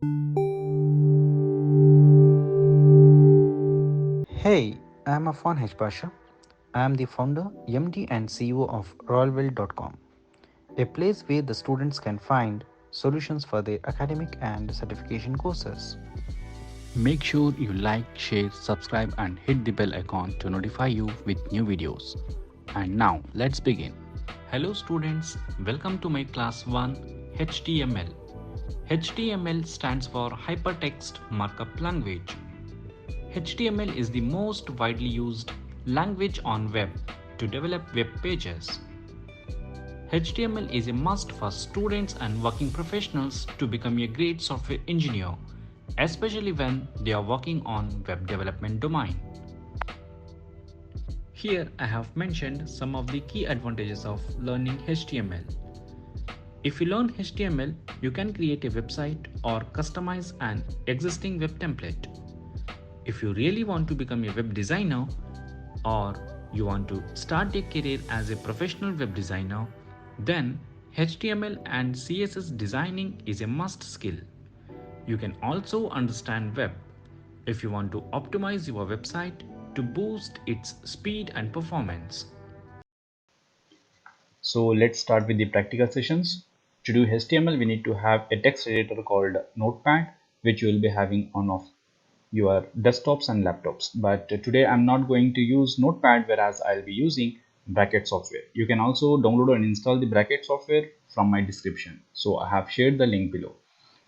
Hey, I'm Afan Hajpasha. I'm the founder, MD, and CEO of royalwell.com, a place where the students can find solutions for their academic and certification courses. Make sure you like, share, subscribe, and hit the bell icon to notify you with new videos. And now, let's begin. Hello, students. Welcome to my class 1 HTML. HTML stands for Hypertext Markup Language. HTML is the most widely used language on web to develop web pages. HTML is a must for students and working professionals to become a great software engineer, especially when they are working on web development domain. Here I have mentioned some of the key advantages of learning HTML. If you learn HTML, you can create a website or customize an existing web template. If you really want to become a web designer or you want to start a career as a professional web designer, then HTML and CSS designing is a must skill. You can also understand web if you want to optimize your website to boost its speed and performance. So let's start with the practical sessions. To do HTML, we need to have a text editor called Notepad, which you will be having on of your desktops and laptops. But today I'm not going to use Notepad, whereas I'll be using Bracket software. You can also download and install the Bracket software from my description. So I have shared the link below.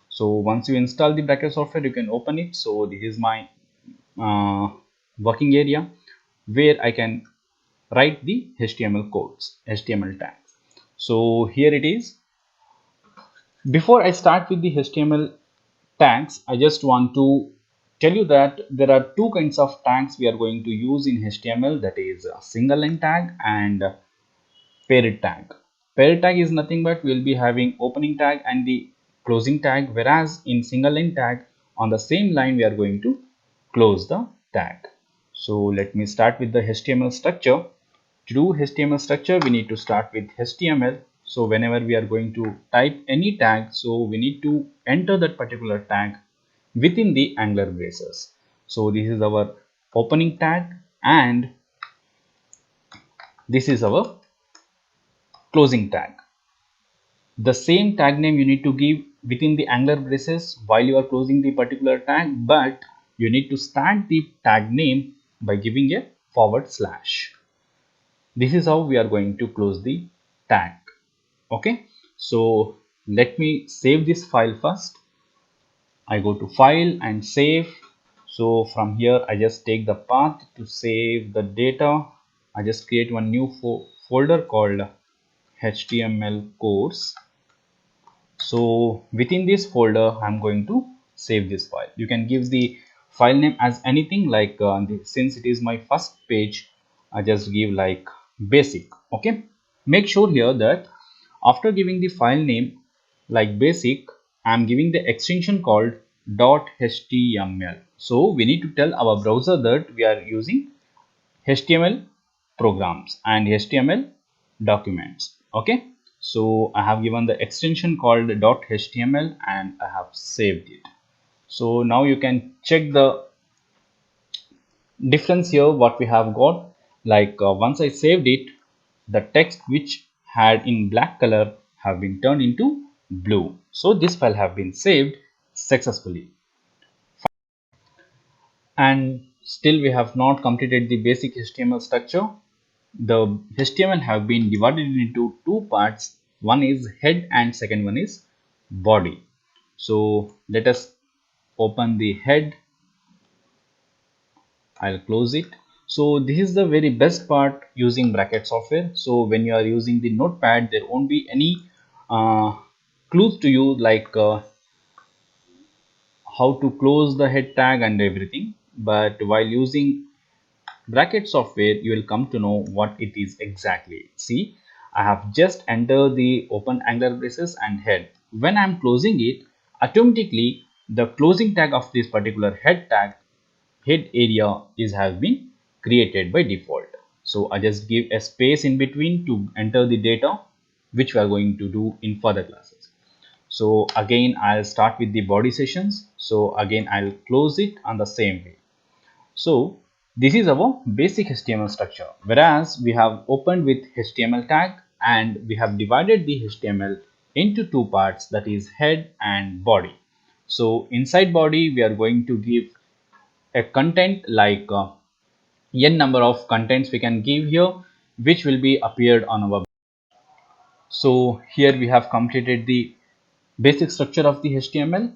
So once you install the Bracket software, you can open it. So this is my uh, working area where I can write the HTML codes, HTML tags. So here it is. Before I start with the HTML tags, I just want to tell you that there are two kinds of tags we are going to use in HTML, that is a single line tag and paired tag. Paired tag is nothing but we will be having opening tag and the closing tag, whereas in single line tag on the same line we are going to close the tag. So let me start with the HTML structure. To do HTML structure, we need to start with HTML. So whenever we are going to type any tag, so we need to enter that particular tag within the angular braces. So this is our opening tag and this is our closing tag. The same tag name you need to give within the angular braces while you are closing the particular tag, but you need to start the tag name by giving a forward slash. This is how we are going to close the tag. Okay, so let me save this file first. I go to file and save. So from here I just take the path to save the data. I just create one new folder called HTML course. So within this folder I'm going to save this file. You can give the file name as anything, like since it is my first page, I just give like basic. Okay, make sure here that after giving the file name like basic, I'm giving the extension called .html. So we need to tell our browser that we are using HTML programs and HTML documents. Okay, so I have given the extension called .html and I have saved it. So now you can check the difference here what we have got. Like once I saved it, the text which had in black color have been turned into blue. So this file have been saved successfully. And still we have not completed the basic HTML structure. The HTML have been divided into two parts. One is head and second one is body. So let us open the head. I'll close it. So this is the very best part using bracket software. So when you are using the notepad, there won't be any uh, clues to you, like how to close the head tag and everything. But while using bracket software, you will come to know what it is exactly. See, I have just entered the open angular braces and head. When I am closing it, automatically the closing tag of this particular head area is has been created by default. So I just give a space in between to enter the data, which we are going to do in further classes. So again I'll start with the body sessions. So again I'll close it on the same way. So this is our basic HTML structure, whereas we have opened with HTML tag and we have divided the HTML into two parts, that is head and body. So inside body we are going to give a content like n number of contents we can give here, which will be appeared on our. So here we have completed the basic structure of the HTML.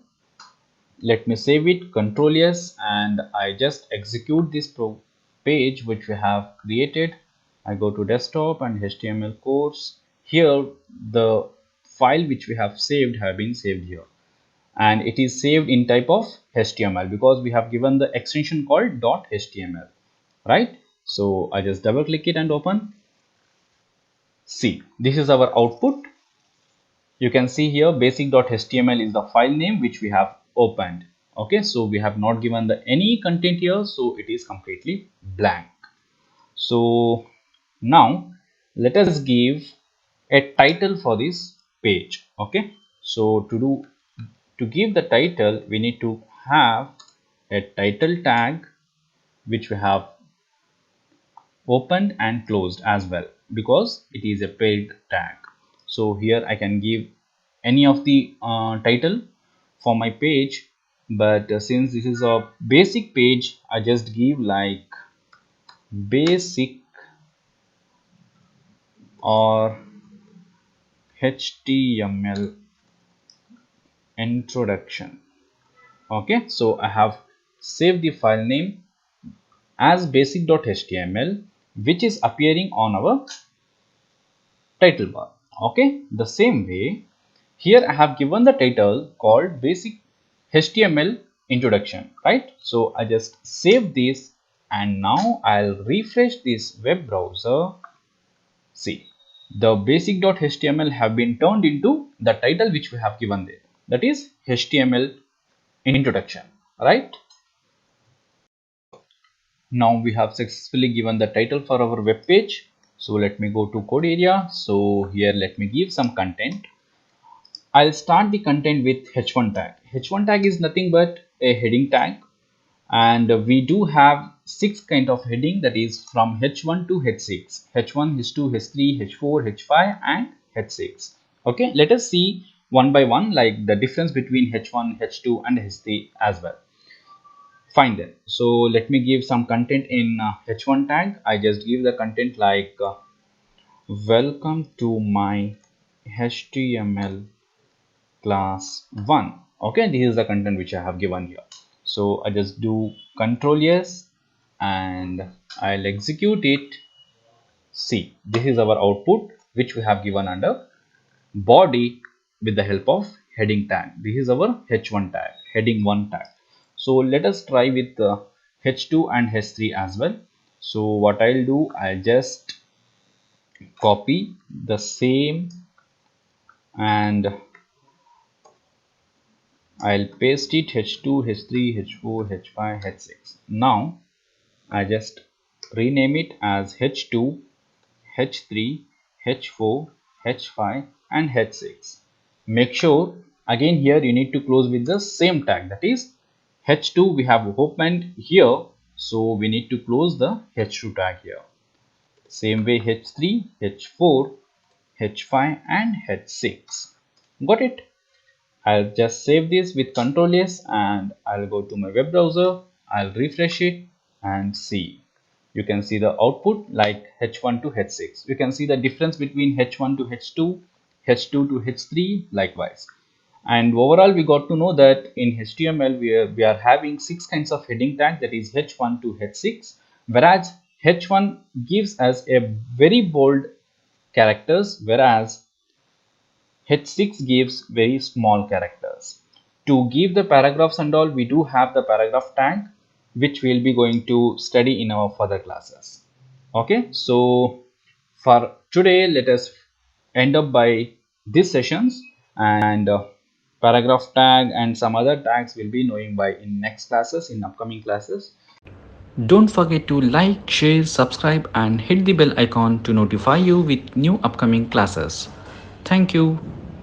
Let me save it, Control S, and I just execute this page which we have created. I go to desktop and HTML course. Here the file which we have saved have been saved here, and it is saved in type of HTML because we have given the extension called .html, right? So I just double click it and open. See, this is our output. You can see here basic.html is the file name which we have opened. Okay, so we have not given the any content here, so it is completely blank. So now let us give a title for this page. Okay, so to give the title, we need to have a title tag which we have opened and closed as well, because it is a paid tag. So here I can give any of the title for my page, but since this is a basic page, I just give like basic or HTML introduction. Okay, so I have saved the file name as basic.html, which is appearing on our title bar. Okay, the same way here I have given the title called basic HTML introduction, right? So I just save this and now I'll refresh this web browser. See, the basic.html have been turned into the title which we have given there, that is HTML introduction, right? Now we have successfully given the title for our web page. So let me go to code area. So here let me give some content. I'll start the content with h1 tag. H1 tag is nothing but a heading tag, and we do have 6 kind of heading, that is from h1 to h6, h1, h2, h3, h4, h5 and h6. Okay, let us see one by one like the difference between h1, h2 and h3 as well. Fine then. So let me give some content in h1 tag. I just give the content like welcome to my HTML class 1. Okay, this is the content which I have given here. So I just do Control S and I'll execute it. See, this is our output which we have given under body with the help of heading tag. This is our h1 tag, heading 1 tag. So let us try with h2 and h3 as well. So what I'll do, I'll just copy the same and I'll paste it h2, h3, h4, h5, h6. Now I just rename it as h2, h3, h4, h5 and h6. Make sure again here you need to close with the same tag, that is h2 we have opened here, so we need to close the h2 tag here. Same way h3, h4, h5 and h6. Got it? I'll just save this with Control S and I'll go to my web browser. I'll refresh it and see. You can see the output like h1 to h6. You can see the difference between h1 to h2, h2 to h3 likewise. And overall we got to know that in HTML we are having 6 kinds of heading tag, that is h1 to h6, whereas h1 gives us a very bold characters, whereas h6 gives very small characters. To give the paragraphs and all, we do have the paragraph tag, which we'll be going to study in our further classes. Okay, so for today, let us end up by these sessions, and paragraph tag and some other tags will be knowing by in next classes, in upcoming classes. Don't forget to like, share, subscribe, and hit the bell icon to notify you with new upcoming classes. Thank you.